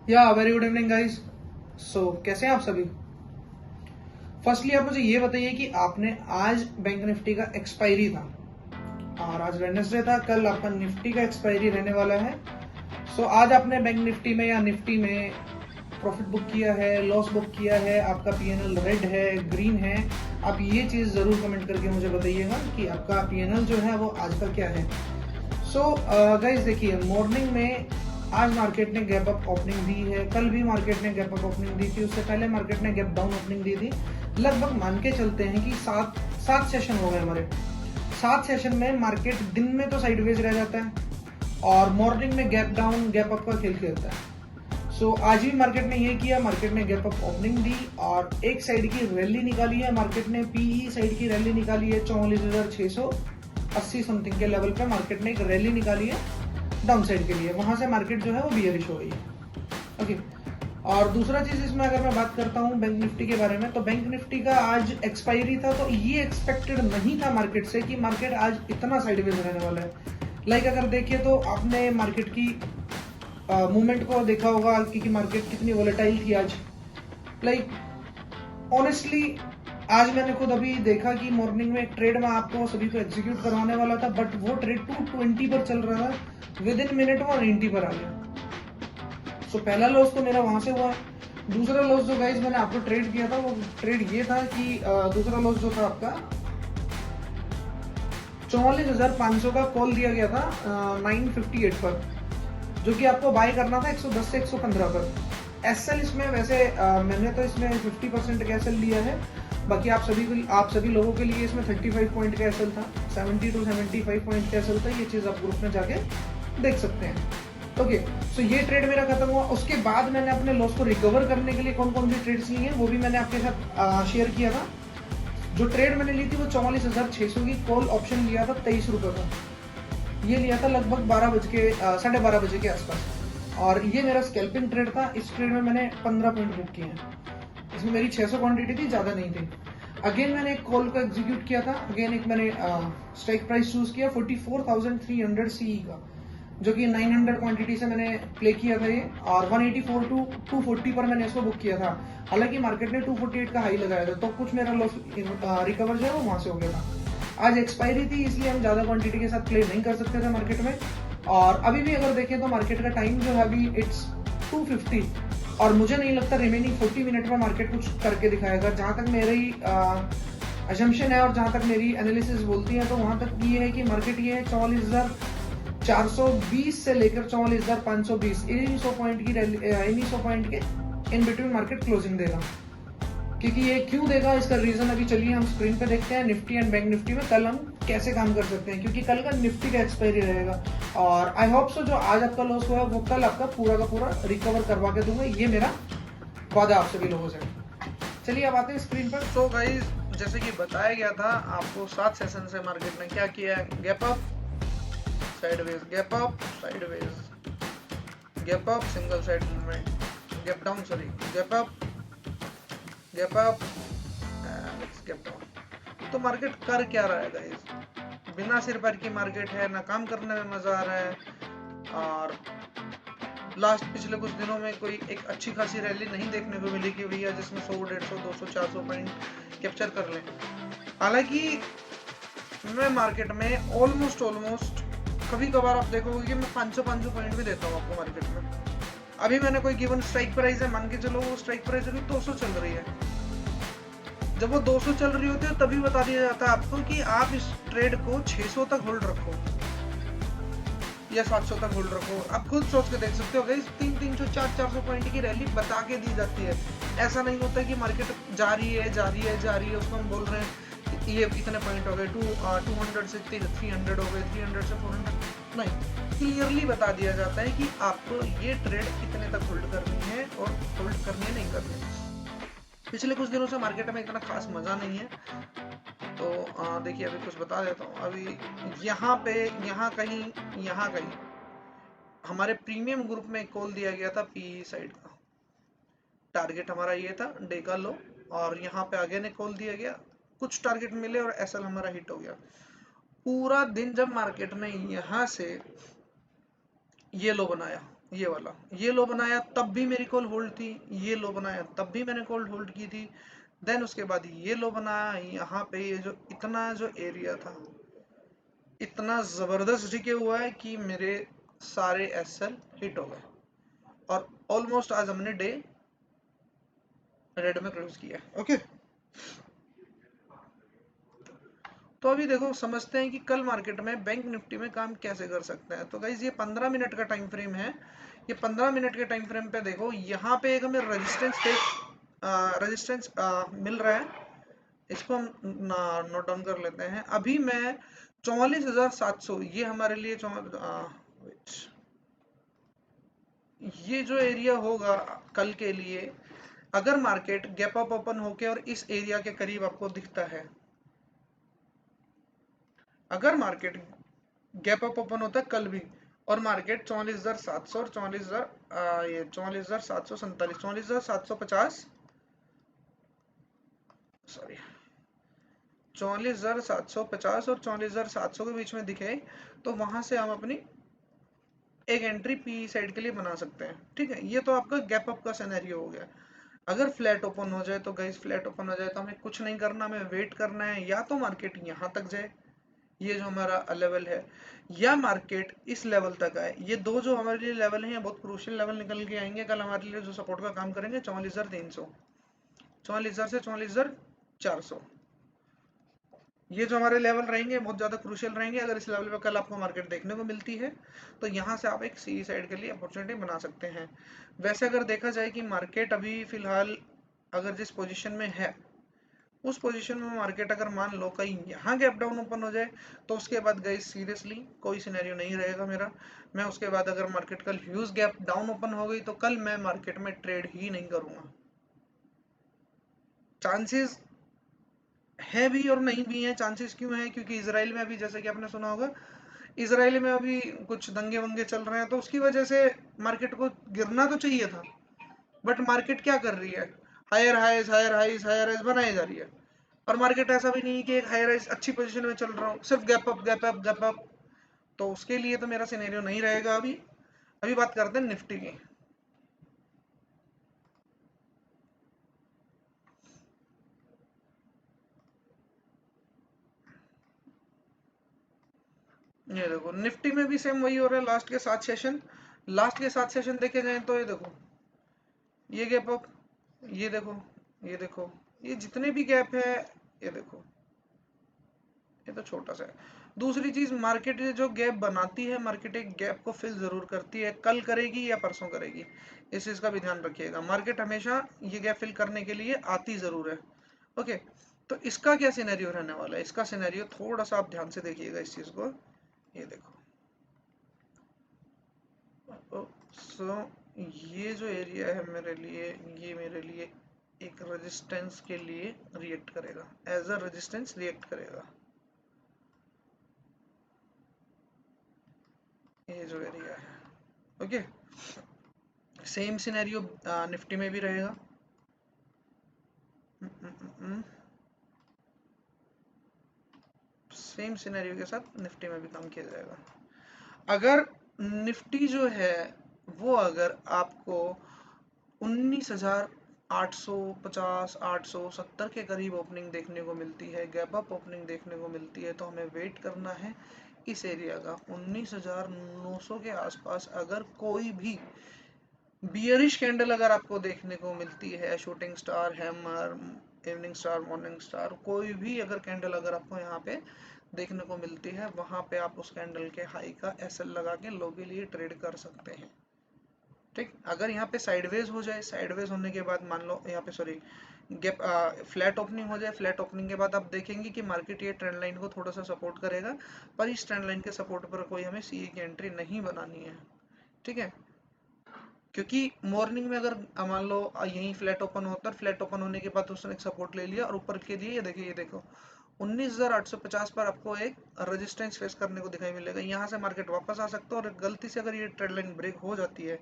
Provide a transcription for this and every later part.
या very good evening guys. कैसे हैं आप सभी। फर्स्टली आप मुझे ये बताइए कि आपने आज बैंक निफ्टी का एक्सपायरी था और आज वेडनेसडे था, कल आपका निफ्टी का एक्सपायरी रहने वाला है। आज आपने बैंक निफ्टी में या निफ्टी में प्रॉफिट बुक किया है, लॉस बुक किया है, आपका पीएनएल रेड है, ग्रीन है। आप ये चीज जरूर कमेंट करके मुझे बताइएगा कि आपका पीएनएल जो है वो आज का क्या है। गाइस देखिए, मॉर्निंग में आज मार्केट ने गैप अप ओपनिंग दी है, कल भी मार्केट ने गैप अप ओपनिंग दी थी, उससे पहले मार्केट ने गैप डाउन ओपनिंग दी थी। लगभग मान के चलते हैं कि सात सेशन हो गए हमारे। 7 सेशन में मार्केट दिन में तो साइडवेज रह जाता है और मॉर्निंग में गैप डाउन गैप अप का खेल खेलता है। आज भी मार्केट ने ये किया, मार्केट ने गैप अप ओपनिंग दी और एक साइड की रैली निकाली है। मार्केट ने पीई साइड की रैली निकाली है 44,680 समथिंग के लेवल पे मार्केट ने एक रैली निकाली है डाउन साइड के लिए। वहां से मार्केट जो है वो बियरिश हो गई है। ओके, और दूसरा चीज इसमें अगर मैं बात करता हूँ बैंक निफ्टी के बारे में, तो बैंक निफ्टी का आज एक्सपायरी था, तो ये एक्सपेक्टेड नहीं था मार्केट से कि मार्केट आज इतना साइडवेज रहने वाला है। अगर देखिए तो आपने मार्केट की मूवमेंट को देखा होगा कि मार्केट कितनी वोलेटाइल थी आज। ऑनेस्टली आज मैंने खुद अभी देखा कि मॉर्निंग में एक ट्रेड में आपको सभी को एग्जीक्यूट करवाने वाला था, बट वो ट्रेड 220 पर चल रहा था, विद इन मिनट वो 90 पर आ गया। पहला लॉस तो मेरा वहां से हुआ। दूसरा लॉस जो गाइस मैंने आपको ट्रेड किया था, वो ट्रेड ये था कि दूसरा लॉस जो था आपका 44,500 का कॉल दिया गया था 958 पर, जो कि आपको बाय करना था 110 से 115 पर। एसएल इसमें वैसे मैंने तो इसमें 50% का एसएल लिया है, बाकी आप सभी लोगों के लिए इसमें 35 पॉइंट का एसएल था, 70 to 75 पॉइंट का एसएल था। ये चीज आप ग्रुप में जाके देख सकते हैं। ओके, ये ट्रेड मेरा खत्म हुआ। उसके बाद मैंने अपने लॉस को रिकवर करने के लिए कौन कौन सी ट्रेड्स ली हैं वो भी मैंने आपके साथ शेयर किया था। जो ट्रेड मैंने ली थी वो 44,600 की कॉल ऑप्शन लिया था 23 रुपए का। ये लिया था लगभग 12 बजे के आसपास, और ये मेरा स्कैल्पिंग ट्रेड था। इस ट्रेड में मैंने 15 पॉइंट बुक किए हैं। इसमें मेरी 600 क्वांटिटी थी, ज्यादा नहीं थी। अगेन मैंने एक कॉल को एग्जीक्यूट किया था। अगेन एक मैंने स्ट्राइक प्राइस चूज किया 44,300 सीई का, जो कि 900 क्वांटिटी से मैंने प्ले किया था ये, और 184 टू 240 पर मैंने इसको बुक किया था। हालांकि मार्केट ने 248 का हाई लगाया था, तो कुछ मेरा लॉस रिकवर जो है वो वहां से हो गया था। आज एक्सपायरी थी, इसलिए हम ज्यादा क्वांटिटी के साथ प्ले नहीं कर सकते थे मार्केट में। और अभी भी अगर देखें तो मार्केट का टाइम जो है अभी इट्स 250, और मुझे नहीं लगता रिमेनिंग 40 मिनट में मार्केट कुछ करके दिखाएगा। जहां तक मेरी असम्पशन है और जहां तक मेरी एनालिसिस बोलती है, तो वहां तक ये है कि मार्केट ये है 44,420 से लेकर 44,520 इन्हीं 100 पॉइंट के इन बिटवीन मार्केट क्लोजिंग देगा। क्योंकि ये क्यों देगा, इसका रीजन अभी चलिए हम स्क्रीन पे देखते हैं। निफ्टी एंड बैंक निफ्टी में कल हम कैसे काम कर सकते हैं, क्योंकि कल का निफ्टी का एक्सपायरी रहेगा, और आई होप सो जो आज आपका लॉस हुआ है वो कल आपका पूरा का पूरा रिकवर करवा के दूंगा। ये मेरा वादा आप सभी लोगों से। चलिए अब आते हैं स्क्रीन पर। तो गाइस, जैसे कि बताया गया था आपको, 7 सेशन से मार्केट ने क्या किया है, gap up sideways, gap up sideways, gap up single side movement, gap down, sorry gap up gap up gap down. तो मार्केट कर क्या रहा है गाइस, बिना सिर पैर की मार्केट है ना, काम करने में मजा आ रहा है। और लास्ट पिछले कुछ दिनों में कोई एक अच्छी खासी रैली नहीं देखने को मिली कि भैया जिसमें 100, 150, 200, 400 पॉइंट कैप्चर कर लें। हालांकि मैं मार्केट में ऑलमोस्ट कभी कभार आप देखोगे कि मैं 500 पॉइंट भी देता हूँ आपको मार्केट में। अभी मैंने कोई गिवन स्ट्राइक प्राइस है, मान के चलो वो स्ट्राइक प्राइस अभी 200 चल रही है। जब वो 200 चल रही होती है तभी बता दिया जाता है आपको कि आप इस ट्रेड को 600 तक होल्ड रखो या 700 तक होल्ड रखो। आप खुद सोच के देख सकते हो भाई, 300, 400 पॉइंट की रैली बता के दी जाती है। ऐसा नहीं होता कि मार्केट जा रही है उसको हम बोल रहे हैं ये इतने पॉइंट हो गए, 200 से 300 हो गए, 300 से 400 नहीं, क्लियरली बता दिया जाता है कि आपको ये ट्रेड इतने तक होल्ड करनी है और होल्ड करनी है नहीं करनी है। पिछले कुछ दिनों से मार्केट में इतना खास मजा नहीं है, तो देखिए अभी कुछ बता देता हूँ। अभी यहाँ कहीं हमारे प्रीमियम ग्रुप में कॉल दिया गया था पी साइड का, टारगेट हमारा ये था डे का लो, और यहाँ पे आगे ने कॉल दिया गया, कुछ टारगेट मिले और एसएल हमारा हिट हो गया। पूरा दिन जब मार्केट ने यहाँ से ये लो बनाया, ये वाला, ये लो बनाया तब भी मेरी कॉल होल्ड थी, ये लो बनाया तब भी मैंने कॉल होल्ड की थी। देन उसके बाद ये लो बनाया, यहाँ पे ये जो इतना जो एरिया था इतना जबरदस्त डीके हुआ है कि मेरे सारे एसएल हिट हो गए, और ऑलमोस्ट आज हमने डे रेड में क्लोज किया। ओके, तो अभी देखो समझते हैं कि कल मार्केट में बैंक निफ्टी में काम कैसे कर सकते हैं। तो गाइज ये 15 मिनट का टाइम फ्रेम है। ये 15 मिनट के टाइम फ्रेम पे देखो, यहाँ पे एक हमें रेजिस्टेंस मिल रहा है। इसको हम नोट डाउन कर लेते हैं। अभी मैं 44,700, ये हमारे लिए ये जो एरिया होगा कल के लिए, अगर मार्केट गैप अप ओपन होके और इस एरिया के करीब आपको दिखता है, अगर मार्केट गैप अप ओपन होता है कल भी, और मार्केट 44,700 और 44,000, ये 44,747, 44,750, सॉरी 44,750 और 44,700 के बीच में दिखे, तो वहां से हम अपनी एक एंट्री पी साइड के लिए बना सकते हैं। ठीक है, ये तो आपका गैप अप का सिनेरियो हो गया। अगर फ्लैट ओपन हो जाए तो गाइस, फ्लैट ओपन हो जाए तो हमें कुछ नहीं करना, हमें वेट करना है या तो मार्केट यहाँ तक जाए, ये जो हमारा लेवल है, या मार्केट इस लेवल तक आए। ये दो जो हमारे लिए लेवल हैं, बहुत क्रूशियल लेवल निकल के आएंगे कल हमारे लिए, जो सपोर्ट का काम करेंगे 44,300, 44,000 से 44,400, ये जो हमारे लेवल रहेंगे बहुत ज़्यादा क्रूशियल रहेंगे। अगर इस लेवल पे कल आपको मार्केट देखने को मिलती है, तो यहाँ से आप एक सी साइड के लिए अपॉर्चुनिटी बना सकते हैं। वैसे अगर देखा जाए कि मार्केट अभी फिलहाल अगर जिस पोजीशन में है, उस पोजीशन में मार्केट अगर मान लो कहीं यहाँ गैप डाउन ओपन हो जाए, तो उसके बाद गई सीरियसली कोई सिनेरियो नहीं रहेगा मेरा। मैं उसके बाद अगर मार्केट कल ह्यूज गैप डाउन ओपन हो गई, तो कल मैं मार्केट में ट्रेड ही नहीं करूंगा। चांसेस है भी और नहीं भी है। चांसेस क्यों है? क्योंकि इसराइल में अभी, जैसे कि आपने सुना होगा, इसराइल में अभी कुछ दंगे वंगे चल रहे हैं, तो उसकी वजह से मार्केट को गिरना तो चाहिए था, बट मार्केट क्या कर रही है, higher heights higher heights higher heights बनाई जा रही है। और मार्केट ऐसा भी नहीं कि एक हायर हाइज अच्छी पोजीशन में चल रहा हो, सिर्फ gap up gap up gap up. तो उसके लिए तो मेरा सिनेरियो नहीं रहेगा अभी। अभी बात करते हैं निफ्टी की। ये देखो निफ्टी में भी सेम वही हो रहा है। लास्ट के 7 सेशन देखे जाए तो ये देखो, ये गैप अप, ये देखो, ये देखो, ये जितने भी गैप है, ये देखो, ये तो छोटा सा है। दूसरी चीज, मार्केट जो गैप बनाती है, मार्केट एक गैप को फिल जरूर करती है। कल करेगी या परसों करेगी, इस चीज का भी ध्यान रखिएगा। मार्केट हमेशा ये गैप फिल करने के लिए आती जरूर है। ओके, तो इसका क्या सिनेरियो रहने वाला है? इसका सिनेरियो थोड़ा सा आप ध्यान से देखिएगा इस चीज को। ये देखो, सो ये जो एरिया है मेरे लिए, ये मेरे लिए एक रेजिस्टेंस के लिए रिएक्ट करेगा, एज अ रेजिस्टेंस रिएक्ट करेगा। ये जो एरिया है, ओके। सेम सिनेरियो निफ्टी में भी रहेगा। सेम सिनेरियो के साथ निफ्टी में भी काम किया जाएगा। अगर निफ्टी जो है वो, अगर आपको 19,850 870 के करीब ओपनिंग देखने को मिलती है, गैप अप ओपनिंग देखने को मिलती है, तो हमें वेट करना है इस एरिया का। 19,900 के आसपास अगर कोई भी बियरिश कैंडल अगर आपको देखने को मिलती है, shooting star, hammer, evening star, morning star, कोई भी अगर कैंडल अगर आपको यहाँ पे देखने को मिलती है, वहां पे आप उस कैंडल के हाई का एसएल लगा के लो के लिए ट्रेड कर सकते हैं। ठीक, अगर यहाँ पे साइडवेज हो जाए, साइडवेज होने के बाद मान लो यहाँ पे, सॉरी, गैप फ्लैट ओपनिंग हो जाए, फ्लैट ओपनिंग के बाद आप देखेंगे कि मार्केट ये ट्रेंड लाइन को थोड़ा सा सपोर्ट करेगा, पर इस ट्रेंड लाइन के सपोर्ट पर कोई हमें सीए की एंट्री नहीं बनानी है। ठीक है, क्योंकि मॉर्निंग में अगर मान लो यही फ्लैट ओपन होता है, फ्लैट ओपन होने के बाद उसने एक सपोर्ट ले लिया और ऊपर के लिए, ये देखिए, ये देखो 19,850 पर आपको एक रेजिस्टेंस फेस करने को दिखाई मिलेगा। यहाँ से मार्केट वापस आ सकता है, और गलती से अगर ये ट्रेंड लाइन ब्रेक हो जाती है,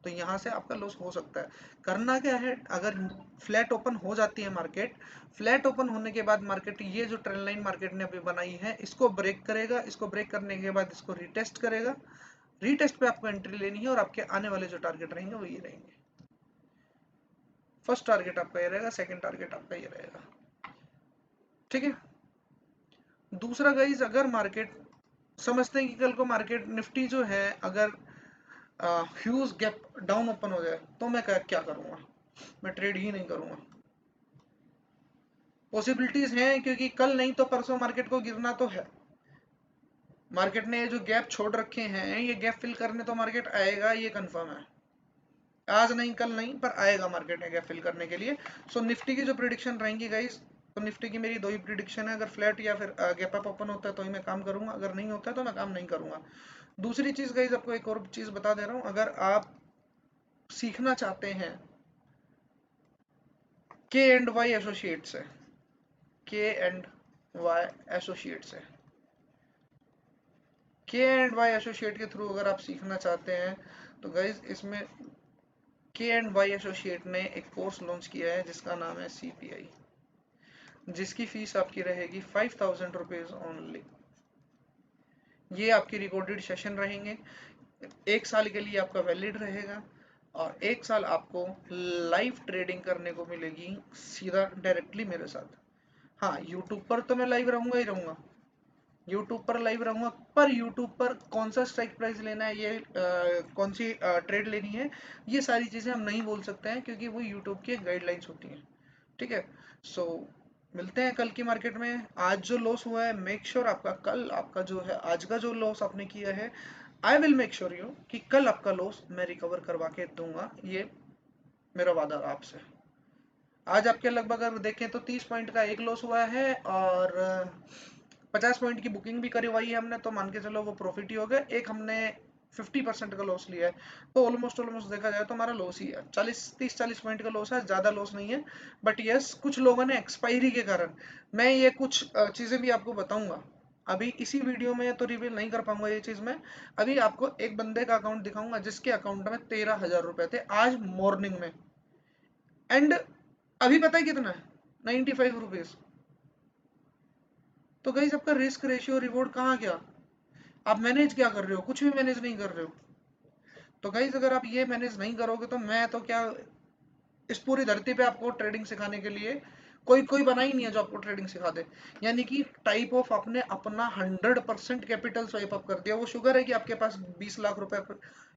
तो यहाँ से आपका लॉस हो सकता है। करना क्या है, अगर फ्लैट ओपन हो जाती है मार्केट, फ्लैट ओपन होने के बाद मार्केट ये जो ट्रेंड लाइन मार्केट ने अभी बनाई है, इसको ब्रेक करेगा। इसको ब्रेक करने के बाद इसको रिटेस्ट करेगा। रीटेस्ट पे आपको एंट्री लेनी है और आपके आने वाले जो टारगेट रहेंगे वो ये रहेंगे। फर्स्ट टारगेट आपका ये रहेगा, सेकंड टारगेट आपका ये रहेगा, ठीक है। दूसरा गाइस, अगर मार्केट समझते हैं कि कल को मार्केट निफ्टी जो है अगर ह्यूज गैप डाउन ओपन हो जाए तो मैं क्या करूंगा, मैं ट्रेड ही नहीं करूंगा। पॉसिबिलिटीज हैं क्योंकि कल नहीं तो परसों मार्केट को गिरना तो है। मार्केट ने जो गैप छोड़ रखे हैं ये गैप फिल करने तो मार्केट आएगा, ये कंफर्म है। आज नहीं कल नहीं पर आएगा मार्केट ने गैप फिल करने के लिए। सो निफ्टी की जो प्रिडिक्शन रहेंगी गाइस, तो निफ्टी की मेरी दो ही प्रिडिक्शन है, अगर फ्लैट या फिर गैप अप ओपन होता है तो ही मैं काम करूंगा, अगर नहीं होता है तो मैं काम नहीं करूंगा। दूसरी चीज गाइस, आपको एक और चीज बता दे रहा हूं, अगर आप सीखना चाहते हैं के एंड वाई एसोसिएट से, के एंड वाई एसोसिएट से, के एंड वाई एसोसिएट के थ्रू अगर आप सीखना चाहते हैं तो गाइज इसमें के एंड वाई एसोसिएट ने एक कोर्स लॉन्च किया है जिसका नाम है CPI, जिसकी फीस आपकी रहेगी 5000 रुपीज ओनली। ये आपकी रिकॉर्डेड सेशन रहेंगे, एक साल के लिए आपका वैलिड रहेगा और एक साल आपको लाइव ट्रेडिंग करने को मिलेगी सीधा डायरेक्टली मेरे साथ। हाँ, यूट्यूब पर तो मैं लाइव रहूंगा ही रहूंगा, यूट्यूब पर लाइव रहूंगा, पर यूट्यूब पर कौन सा स्ट्राइक प्राइस लेना है, ये कौन सी ट्रेड लेनी है, ये सारी चीजें हम नहीं बोल सकते हैं क्योंकि वो यूट्यूब की गाइडलाइंस होती हैं, ठीक है। सो मिलते हैं कल की मार्केट में। आज जो लॉस हुआ है मेक श्योर आपका कल, आपका जो है आज का जो लॉस आपने किया है, I will make sure you कि कल आपका लॉस मैं रिकवर करवा के दूंगा, ये मेरा वादा आपसे। आज आपके लगभग अगर देखें तो 30 पॉइंट का एक लॉस हुआ है और 50 पॉइंट की बुकिंग भी करवाई है हमने, तो मान के चलो वो प्रॉफिट ही हो गया। एक हमने 50% का लॉस लिया है, तो ऑलमोस्ट देखा जाए तो हमारा लॉस ही है, 40 पॉइंट का लॉस है, ज्यादा लॉस नहीं है। बट यस, कुछ लोगों ने एक्सपायरी के कारण, मैं ये कुछ चीजें भी आपको बताऊंगा, अभी इसी वीडियो में तो रिवील नहीं कर पाऊंगा ये चीज मैं। अभी आपको एक बंदे का अकाउंट दिखाऊंगा जिसके अकाउंट में 13,000 रुपए थे आज मॉर्निंग में, एंड अभी पता है कितना है, 95 रुपीज। तो गाइस आपका रिस्क रेशियो रिवॉर्ड कहाँ गया? आप मैनेज क्या कर रहे हो? कुछ भी मैनेज नहीं कर रहे हो। तो गाइस अगर आप ये मैनेज नहीं करोगे तो मैं तो क्या, इस पूरी धरती पे आपको ट्रेडिंग सिखाने के लिए कोई कोई बना ही नहीं है जो आपको ट्रेडिंग सिखा दे। यानी कि टाइप ऑफ आपने अपना 100% कैपिटल स्वाइप अप कर दिया। वो शुगर है कि आपके पास 20 लाख रुपए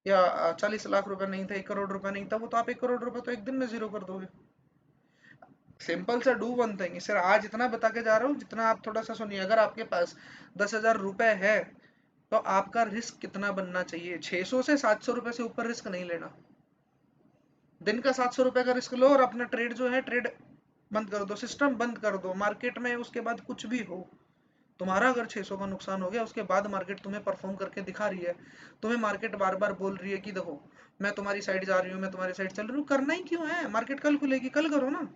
या 40 लाख रुपए नहीं था, 1 करोड़ रुपए नहीं था, वो तो आप 1 करोड़ रुपए तो एक दिन में जीरो कर दोगे। सिंपल सा डू वन थिंग, सर आज इतना बता के जा रहा हूँ जितना आप थोड़ा सा सुनिए। अगर आपके पास 10,000 रुपए है तो आपका रिस्क कितना बनना चाहिए? 600 से 700 रुपए से ऊपर रिस्क नहीं लेना। दिन का 700 रुपए का रिस्क लो और अपना ट्रेड जो है ट्रेड बंद कर दो, सिस्टम बंद कर दो मार्केट में। उसके बाद कुछ भी हो, तुम्हारा अगर 600 का नुकसान हो गया, उसके बाद मार्केट तुम्हें परफॉर्म करके दिखा रही है, तुम्हें मार्केट बार बार बोल रही है कि देखो मैं तुम्हारी साइड जा रही हूँ, मैं तुम्हारी साइड चल रही हूँ, करना ही क्यों है? मार्केट कल खुलेगी, कल करो ना।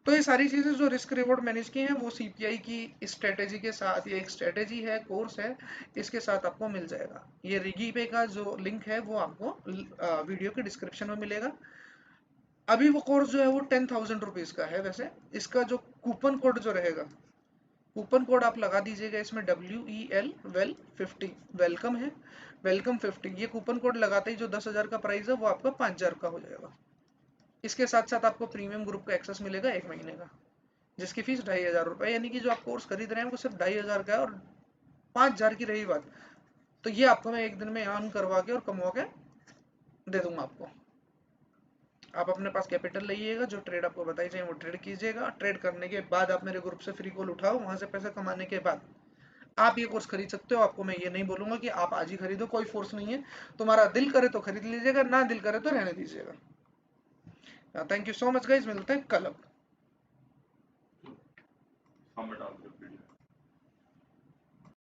तो ये सारी चीजें जो रिस्क रिवॉर्ड मैनेज की हैं वो CPI की स्ट्रेटेजी के साथ, ये एक स्ट्रेटेजी है, कोर्स है, इसके साथ आपको मिल जाएगा। ये रिगी पे का जो लिंक है वो आपको वीडियो के डिस्क्रिप्शन में मिलेगा। अभी वो कोर्स जो है वो 10,000 रुपीज का है। वैसे इसका जो कूपन कोड जो रहेगा, कूपन कोड आप लगा दीजिएगा इसमें WEL वेल 50, वेलकम है, वेलकम 50। ये कूपन कोड लगाते ही जो 10,000 का प्राइस है वो आपका 5,000 का हो जाएगा। इसके साथ साथ आपको प्रीमियम ग्रुप का एक्सेस मिलेगा 1 महीने का, जिसकी फीस 2,500 रुपए, यानी कि जो आप कोर्स खरीद रहे हैं वो सिर्फ 2,500 का है। और 5,000 की रही बात, तो ये आपको मैं एक दिन में अर्न करवा के और कमवा के दे दूंगा आपको। आप अपने पास कैपिटल लाइएगा, जो ट्रेड आपको बताई जाए वो ट्रेड कीजिएगा। ट्रेड करने के बाद आप मेरे ग्रुप से फ्री कॉल उठाओ, वहां से पैसा कमाने के बाद आप ये कोर्स खरीद सकते हो। आपको मैं ये नहीं बोलूंगा कि आप आज ही खरीदो, कोई फोर्स नहीं है। तुम्हारा दिल करे तो खरीद लीजिएगा, ना दिल करे तो रहने दीजिएगा। Thank you so much guys, मिलते हैं कल अब।